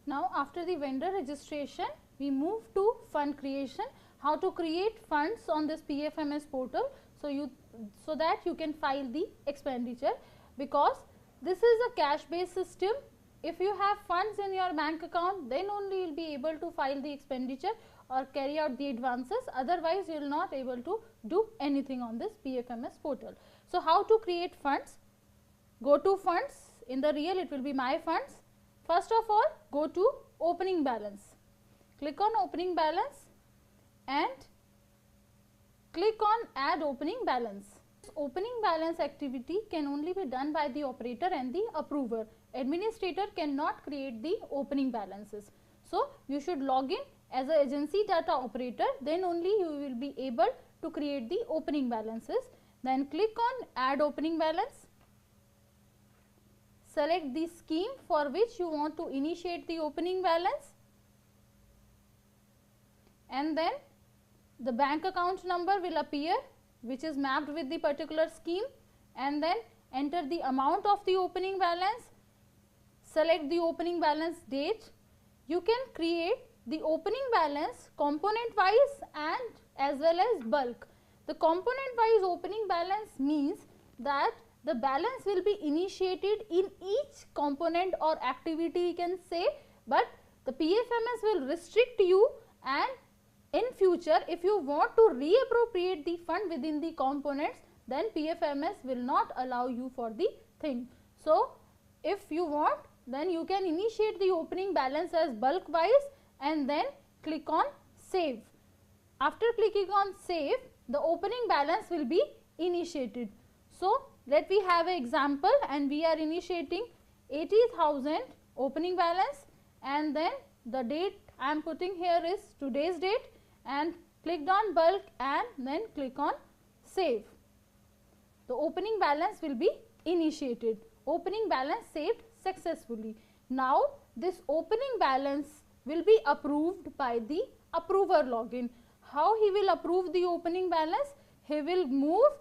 Now after the vendor registration, we move to fund creation. How to create funds on this PFMS portal, so that you can file the expenditure, because this is a cash based system. If you have funds in your bank account, then only you will be able to file the expenditure or carry out the advances, otherwise you will not able to do anything on this PFMS portal. So how to create funds? Go to funds, in the real it will be my funds. First of all, go to opening balance, click on opening balance and click on add opening balance. This opening balance activity can only be done by the operator and the approver. Administrator cannot create the opening balances. So you should log in as an agency data operator, then only you will be able to create the opening balances. Then click on add opening balance. Select the scheme for which you want to initiate the opening balance, and then the bank account number will appear which is mapped with the particular scheme, and then enter the amount of the opening balance. Select the opening balance date. You can create the opening balance component wise and as well as bulk. The component wise opening balance means that the balance will be initiated in each component or activity, we can say, but the PFMS will restrict you, and in future if you want to reappropriate the fund within the components, then PFMS will not allow you for the thing. So if you want, then you can initiate the opening balance as bulk wise and then click on save. After clicking on save, the opening balance will be initiated. So let we have an example, and we are initiating 80,000 opening balance, and then the date I am putting here is today's date, and clicked on bulk and then click on save. The opening balance will be initiated. Opening balance saved successfully. Now this opening balance will be approved by the approver login. How he will approve the opening balance? He will move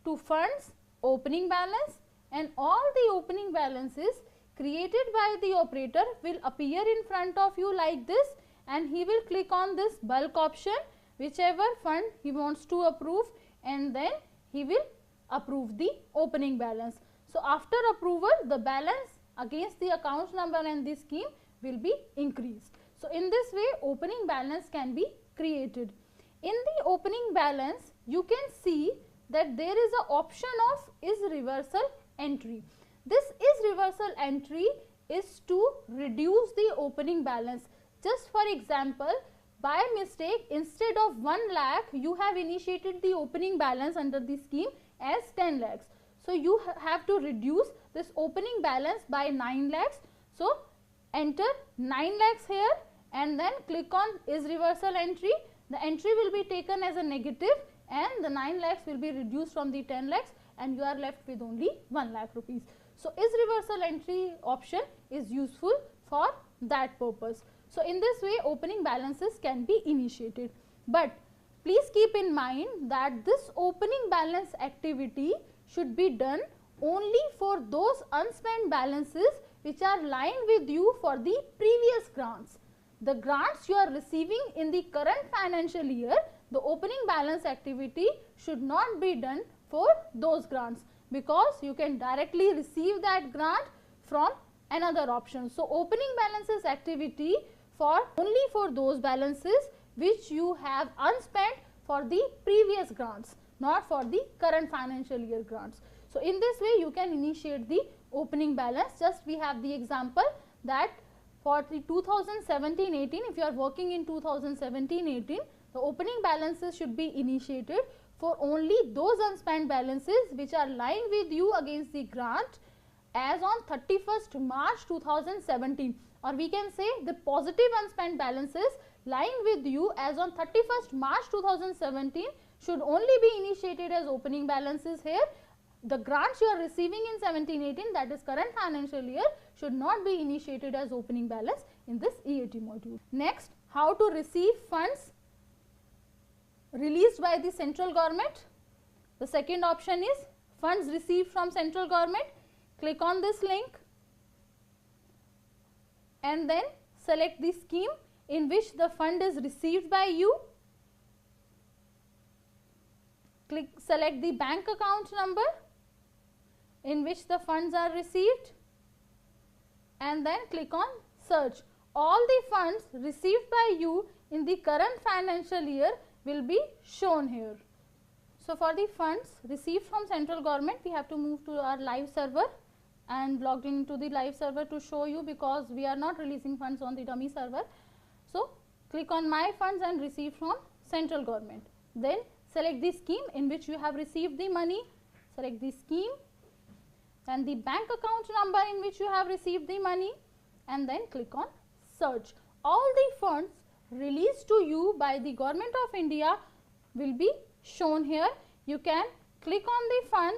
to funds, opening balance, and all the opening balances created by the operator will appear in front of you like this, and he will click on this bulk option, whichever fund he wants to approve, and then he will approve the opening balance. So after approval, the balance against the account number and the scheme will be increased. So in this way, opening balance can be created. In the opening balance, you can see that there is an option of is reversal entry. This is reversal entry is to reduce the opening balance. Just for example, by mistake, instead of 1 lakh, you have initiated the opening balance under the scheme as 10 lakhs. So you have to reduce this opening balance by 9 lakhs. So enter 9 lakhs here and then click on is reversal entry. The entry will be taken as a negative, and the 9 lakhs will be reduced from the 10 lakhs, and you are left with only 1 lakh rupees. So is reversal entry option is useful for that purpose. So in this way, opening balances can be initiated. But please keep in mind that this opening balance activity should be done only for those unspent balances which are lying with you for the previous grants. The grants you are receiving in the current financial year, the opening balance activity should not be done for those grants, because you can directly receive that grant from another option. So opening balances activity only for those balances which you have unspent for the previous grants, not for the current financial year grants. So in this way, you can initiate the opening balance. Just we have the example that for the 2017-18, if you are working in 2017-18, the opening balances should be initiated for only those unspent balances which are lying with you against the grant as on 31st March 2017, or we can say the positive unspent balances lying with you as on 31st March 2017 should only be initiated as opening balances here. The grants you are receiving in 17-18, that is current financial year, should not be initiated as opening balance in this EAT module. Next, how to receive funds released by the central government. The second option is funds received from central government. Click on this link and then select the scheme in which the fund is received by you. Select the bank account number in which the funds are received, and then click on search. All the funds received by you in the current financial year will be shown here. So for the funds received from central government, we have to move to our live server and logged into the live server to show you, because we are not releasing funds on the dummy server. So click on my funds and received from central government. Then select the scheme in which you have received the money. Select the scheme and the bank account number in which you have received the money, and then click on search. All the funds released to you by the Government of India will be shown here. You can click on the fund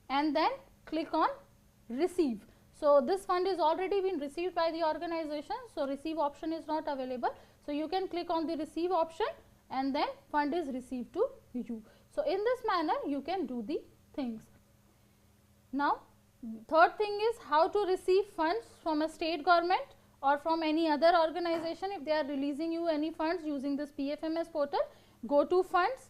and then click on receive. So this fund is already been received by the organization, so receive option is not available. So you can click on the receive option and then fund is received to you. So in this manner you can do the things. Now third thing is how to receive funds from a state government or from any other organization. If they are releasing you any funds using this PFMS portal, go to funds,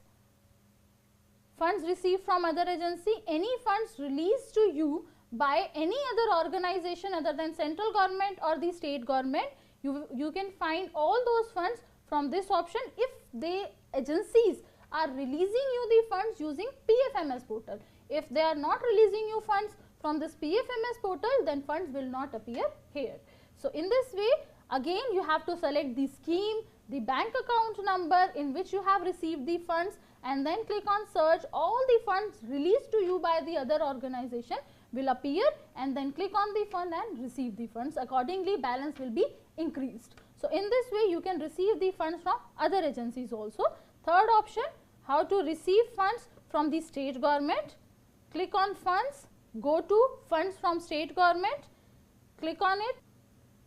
funds received from other agency. Any funds released to you by any other organization other than central government or the state government, you can find all those funds from this option if the agencies are releasing you the funds using PFMS portal. If they are not releasing you funds from this PFMS portal, then funds will not appear here. So in this way, again you have to select the scheme, the bank account number in which you have received the funds, and then click on search. All the funds released to you by the other organization will appear, and then click on the fund and receive the funds. Accordingly, balance will be increased. So in this way you can receive the funds from other agencies also. Third option, how to receive funds from the state government. Click on funds, go to funds from state government, click on it,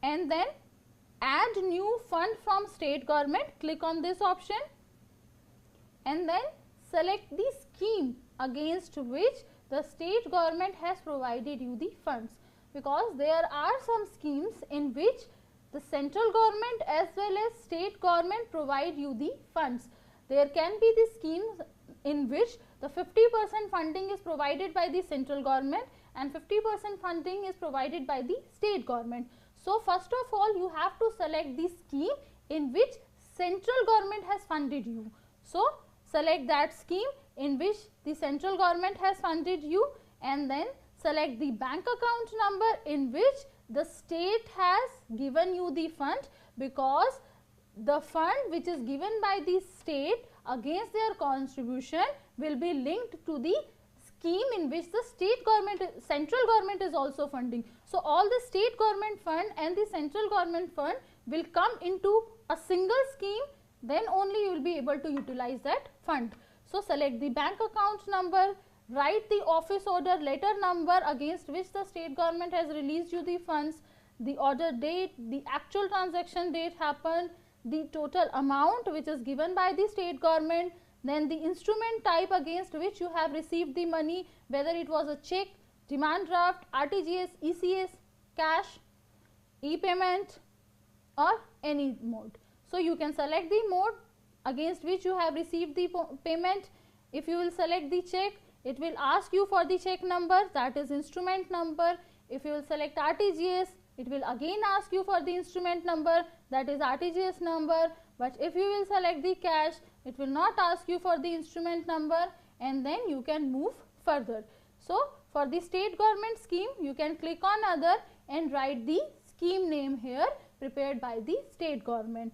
and then add new fund from state government. Click on this option and then select the scheme against which the state government has provided you the funds, because there are some schemes in which the central government as well as state government provide you the funds. There can be the schemes in which the 50% funding is provided by the central government and 50% funding is provided by the state government. So first of all you have to select the scheme in which central government has funded you. So select that scheme in which the central government has funded you, and then select the bank account number in which the state has given you the fund, because the fund which is given by the state against their contribution will be linked to the scheme in which the state government, central government is also funding. So all the state government fund and the central government fund will come into a single scheme, then only you will be able to utilize that fund. So select the bank account number, write the office order letter number against which the state government has released you the funds, the order date, the actual transaction date happened, the total amount which is given by the state government, then the instrument type against which you have received the money, whether it was a check, demand draft, RTGS, ECS, cash, e-payment or any mode. So you can select the mode against which you have received the payment. If you will select the check, it will ask you for the check number, that is instrument number. If you will select RTGS, it will again ask you for the instrument number, that is RTGS number. But if you will select the cash, it will not ask you for the instrument number, and then you can move further. So for the state government scheme, you can click on other and write the scheme name here prepared by the state government,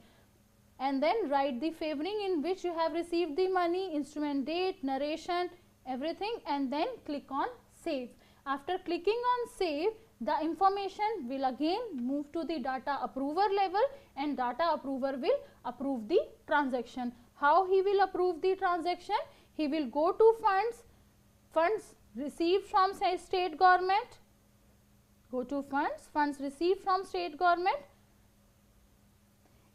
and then write the favoring in which you have received the money, instrument date, narration, everything, and then click on save. After clicking on save, the information will again move to the data approver level, and data approver will approve the transaction. How he will approve the transaction? He will go to funds, funds received from state government, go to funds, funds received from state government,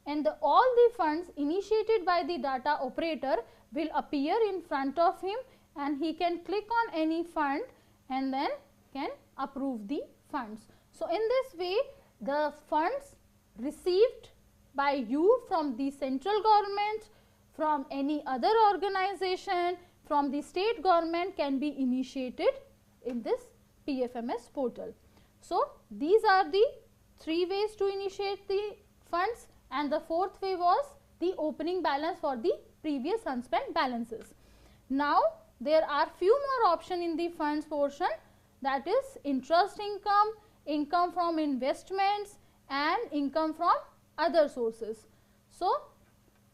and all the funds initiated by the data operator will appear in front of him, and he can click on any fund and then can approve the funds. So in this way the funds received by you from the central government, from any other organization, from the state government can be initiated in this PFMS portal. So, these are the 3 ways to initiate the funds, and the 4th way was the opening balance for the previous unspent balances. Now, there are few more options in the funds portion, that is interest income, income from investments and income from other sources. So,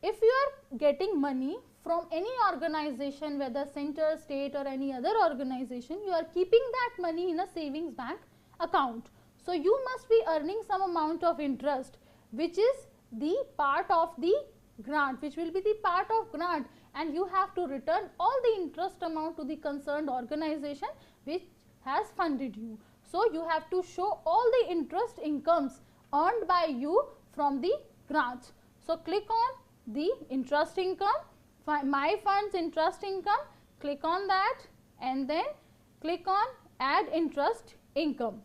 if you are getting money from any organization, whether center, state or any other organization, you are keeping that money in a savings bank account. So, you must be earning some amount of interest, which is the part of the grant, which will be the part of grant, and you have to return all the interest amount to the concerned organization which has funded you. So, you have to show all the interest incomes earned by you from the grants. So, click on the interest income, my funds interest income, click on that and then click on add interest income.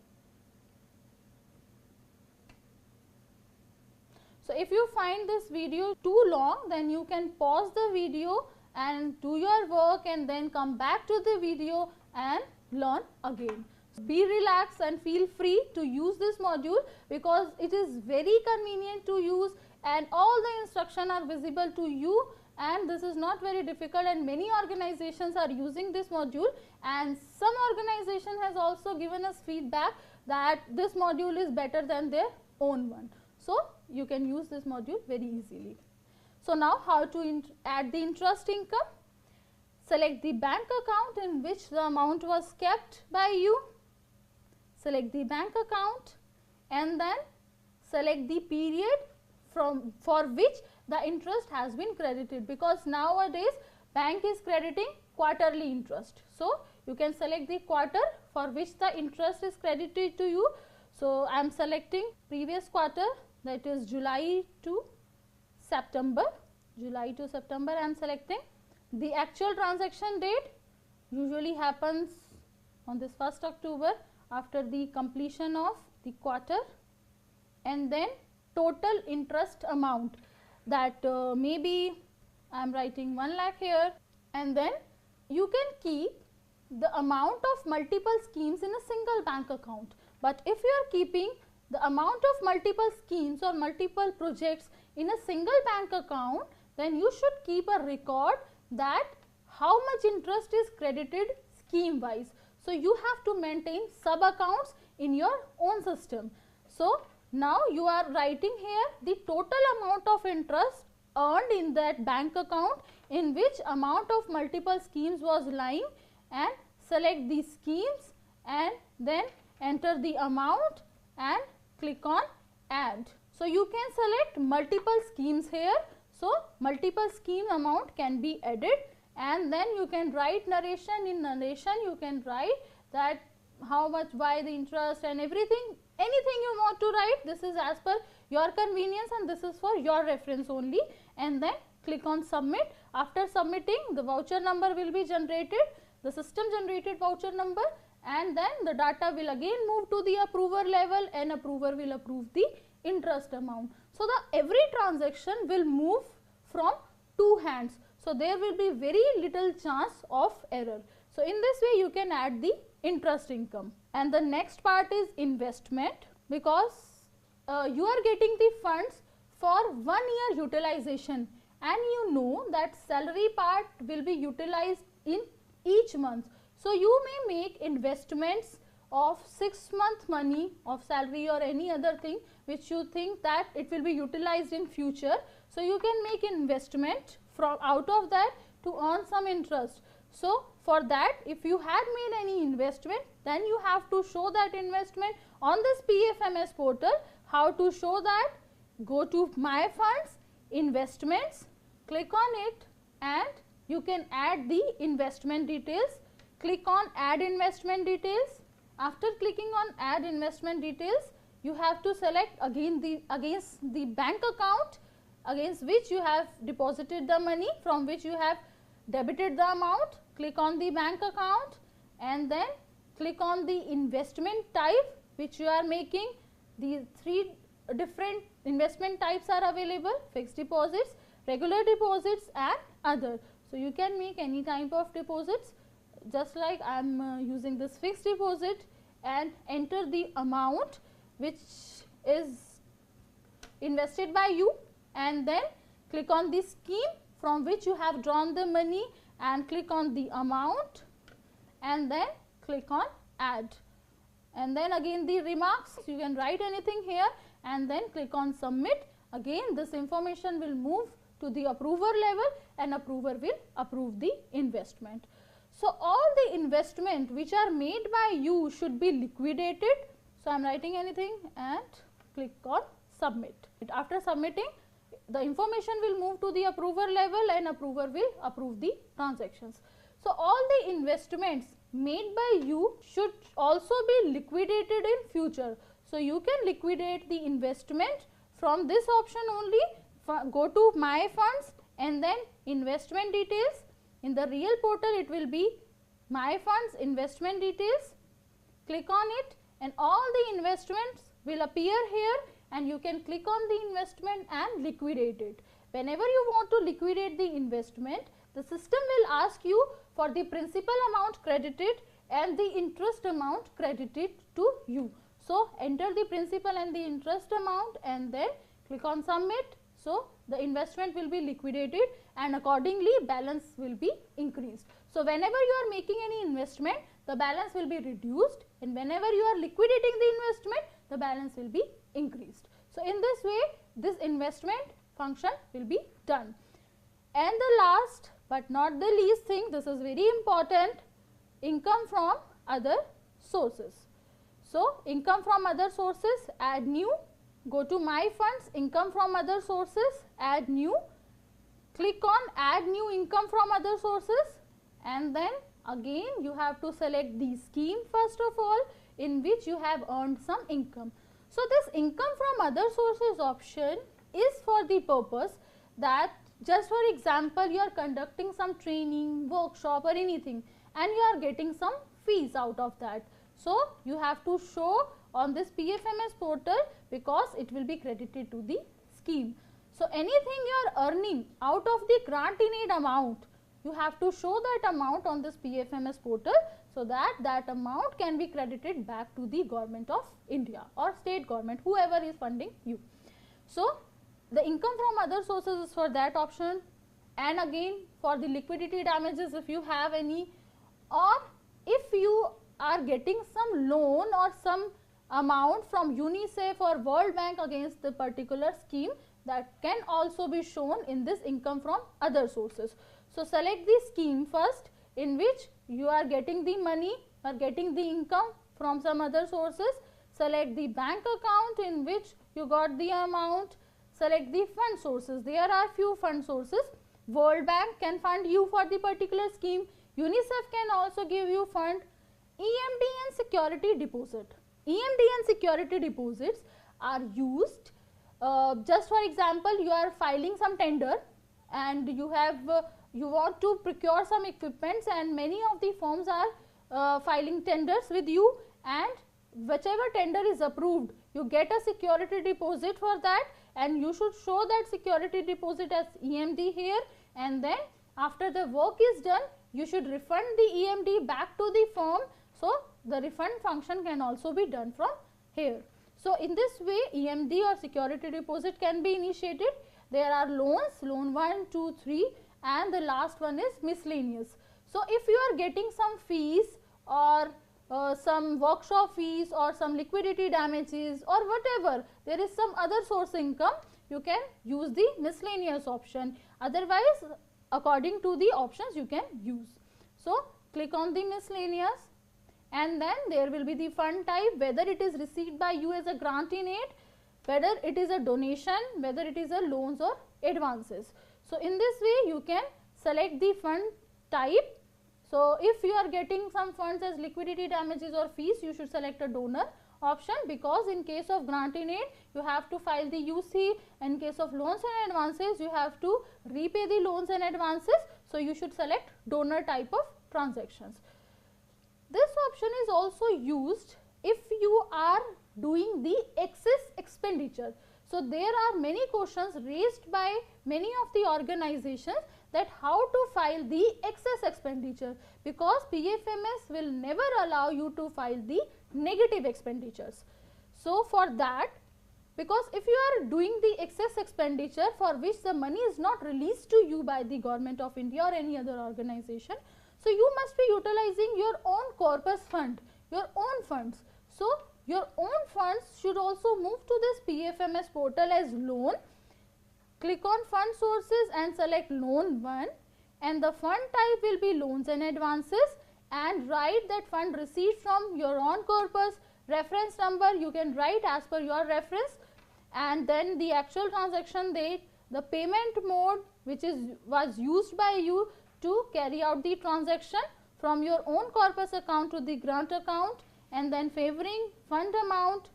So, if you find this video too long, then you can pause the video and do your work and then come back to the video and learn again. Be relaxed and feel free to use this module because it is very convenient to use and all the instructions are visible to you, and this is not very difficult, and many organizations are using this module, and some organization has also given us feedback that this module is better than their own one. So, you can use this module very easily. So, now how to add the interest income? Select the bank account in which the amount was kept by you. Select the bank account and then select the period for which the interest has been credited, because nowadays bank is crediting quarterly interest. So, you can select the quarter for which the interest is credited to you. So, I am selecting previous quarter, that is July to September. I am selecting. The actual transaction date usually happens on this 1st October after the completion of the quarter, and then total interest amount, that maybe I am writing 1 lakh here, and then you can keep the amount of multiple schemes in a single bank account. But if you are keeping the amount of multiple schemes or multiple projects in a single bank account, then you should keep a record that how much interest is credited scheme wise. So, you have to maintain sub accounts in your own system. So, now you are writing here the total amount of interest earned in that bank account in which amount of multiple schemes was lying, and select the schemes and then enter the amount and click on add. So, you can select multiple schemes here. So, multiple scheme amount can be added, and then you can write narration. In narration you can write that how much, why the interest and everything, anything you want to write. This is as per your convenience and this is for your reference only, and then click on submit. After submitting, the voucher number will be generated, the system generated voucher number, and then the data will again move to the approver level and approver will approve the interest amount. So, the every transaction will move from 2 hands. So, there will be very little chance of error. So, in this way you can add the interest income. And the next part is investment, because you are getting the funds for 1 year utilization, and you know that salary part will be utilized in each month. So, you may make investments of 6-month money of salary or any other thing which you think that it will be utilized in future. So, you can make investment from out of that to earn some interest. So, for that, if you had made any investment, then you have to show that investment on this PFMS portal. How to show that? Go to my funds, investments, click on it and you can add the investment details. Click on add investment details. After clicking on add investment details, you have to select again against the bank account against which you have deposited the money, from which you have debited the amount. Click on the bank account and then click on the investment type which you are making. The 3 different investment types are available: fixed deposits, regular deposits and other. So you can make any type of deposits, just like I am using this fixed deposit, and enter the amount which is invested by you, and then click on the scheme from which you have drawn the money and click on the amount and then click on add, and then again the remarks, you can write anything here and then click on submit. Again this information will move to the approver level and approver will approve the investment. So all the investment which are made by you should be liquidated. So I am writing anything and click on submit. After submitting, the information will move to the approver level and approver will approve the transactions. So all the investments made by you should also be liquidated in future. So you can liquidate the investment from this option only. Go to my funds and then investment details. In the real portal it will be my funds investment details. Click on it and all the investments will appear here, and you can click on the investment and liquidate it. Whenever you want to liquidate the investment, the system will ask you for the principal amount credited and the interest amount credited to you. So enter the principal and the interest amount and then click on submit. So the investment will be liquidated and accordingly balance will be increased. So whenever you are making any investment, the balance will be reduced, and whenever you are liquidating the investment, the balance will be increased. So in this way this investment function will be done. And the last but not the least thing, this is very important, income from other sources. So income from other sources, add new, go to my funds, income from other sources, add new, click on add new income from other sources, and then again you have to select the scheme first of all in which you have earned some income. So this income from other sources option is for the purpose that, just for example, you are conducting some training, workshop or anything and you are getting some fees out of that. So you have to show on this PFMS portal because it will be credited to the scheme. So anything you are earning out of the grant in aid amount, you have to show that amount on this PFMS portal so that that amount can be credited back to the government of India or state government, whoever is funding you. So the income from other sources is for that option, and again for the liquidity damages if you have any, or if you are getting some loan or some amount from UNICEF or World Bank against the particular scheme, that can also be shown in this income from other sources. So select the scheme first in which you are getting the money or getting the income from some other sources. Select the bank account in which you got the amount. Select the fund sources. There are few fund sources. World Bank can fund you for the particular scheme. UNICEF can also give you fund. EMD and security deposit. EMD and security deposits are used, just for example, you are filing some tender and you have you want to procure some equipments, and many of the firms are filing tenders with you, and whichever tender is approved, you get a security deposit for that, and you should show that security deposit as EMD here, and then after the work is done, you should refund the EMD back to the firm. So the refund function can also be done from here. So in this way EMD or security deposit can be initiated. There are loans, loan 1, 2, 3, and the last one is miscellaneous. So if you are getting some fees or some workshop fees or some liquidity damages or whatever, there is some other source income, you can use the miscellaneous option. Otherwise, according to the options you can use. So click on the miscellaneous, and then there will be the fund type, whether it is received by you as a grant in aid, whether it is a donation, whether it is a loans or advances. So in this way you can select the fund type. So if you are getting some funds as liquidity damages or fees, you should select a donor option, because in case of grant in aid you have to file the UC, in case of loans and advances you have to repay the loans and advances. So you should select donor type of transactions. This option is also used if you are doing the excess expenditure. So there are many questions raised by many of the organizations that how to file the excess expenditure, because PFMS will never allow you to file the negative expenditures. So for that, because if you are doing the excess expenditure for which the money is not released to you by the Government of India or any other organization, so you must be utilizing your own corpus fund, your own funds. So your own funds should also move to this PFMS portal as loan. Click on fund sources and select loan 1, and the fund type will be loans and advances, and write that fund received from your own corpus. Reference number you can write as per your reference, and then the actual transaction date, the payment mode which was used by you to carry out the transaction from your own corpus account to the grant account, and then favoring fund amount,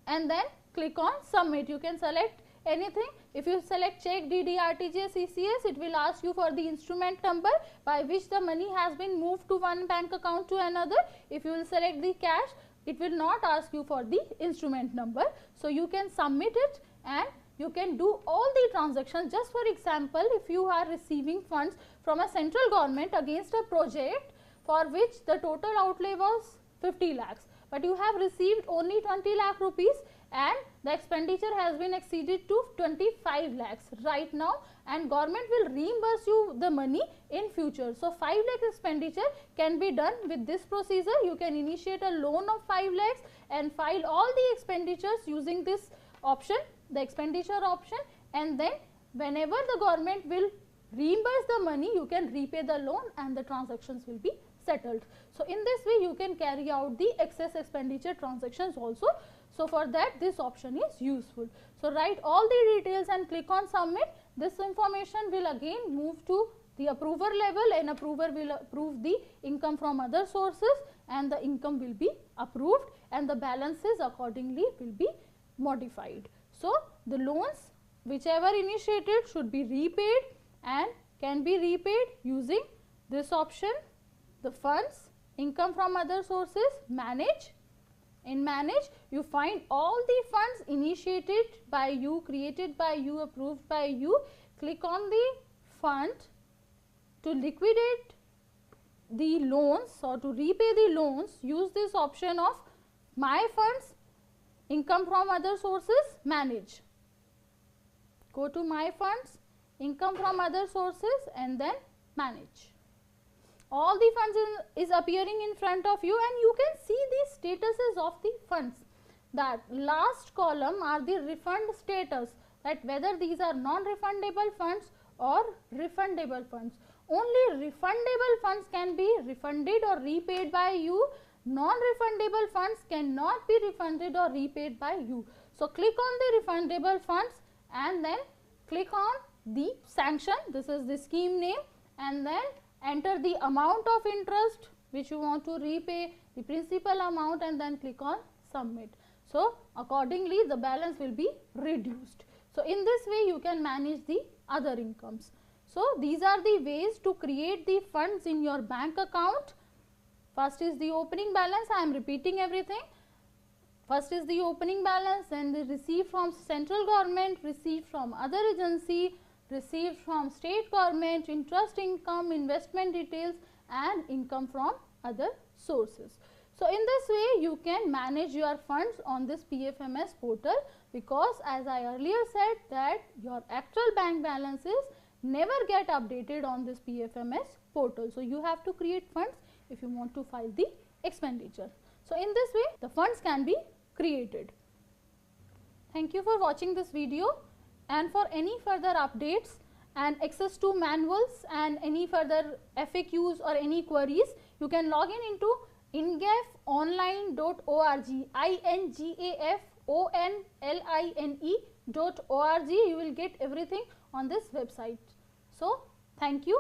and then click on submit. You can select anything. If you select check, DD, RTGS, ECS, it will ask you for the instrument number by which the money has been moved to one bank account to another. If you will select the cash, it will not ask you for the instrument number. So you can submit it and you can do all the transactions. Just for example, if you are receiving funds from a central government against a project for which the total outlay was 50 lakhs, but you have received only 20 lakh rupees and the expenditure has been exceeded to 25 lakhs right now, and government will reimburse you the money in future. So 5 lakh expenditure can be done with this procedure. You can initiate a loan of 5 lakhs and file all the expenditures using this option, the expenditure option, and then whenever the government will reimburse the money, you can repay the loan and the transactions will be settled. So in this way you can carry out the excess expenditure transactions also. So for that this option is useful. So write all the details and click on submit. This information will again move to the approver level, and approver will approve the income from other sources, and the income will be approved and the balances accordingly will be modified. So the loans whichever initiated should be repaid and can be repaid using this option. The funds, income from other sources, manage. In manage you find all the funds initiated by you, created by you, approved by you. Click on the fund to liquidate the loans or to repay the loans. Use this option of my funds, income from other sources, manage. Go to my funds, income from other sources, and then manage. All the funds is appearing in front of you, and you can see the statuses of the funds. That last column are the refund status, that whether these are non-refundable funds or refundable funds. Only refundable funds can be refunded or repaid by you. Non-refundable funds cannot be refunded or repaid by you. So click on the refundable funds and then click on the sanction. This is the scheme name, and then enter the amount of interest which you want to repay, the principal amount, and then click on submit. So accordingly the balance will be reduced. So in this way you can manage the other incomes. So these are the ways to create the funds in your bank account. First is the opening balance. I am repeating everything. First is the opening balance, then the received from central government, received from other agency, received from state government, interest income, investment details, and income from other sources. So in this way you can manage your funds on this PFMS portal, because as I earlier said that your actual bank balances never get updated on this PFMS portal. So you have to create funds if you want to file the expenditure. So in this way the funds can be created. Thank you for watching this video. And for any further updates and access to manuals and any further FAQs or any queries, you can log in into ingafonline.org, ingafonline.org. You will get everything on this website. So thank you.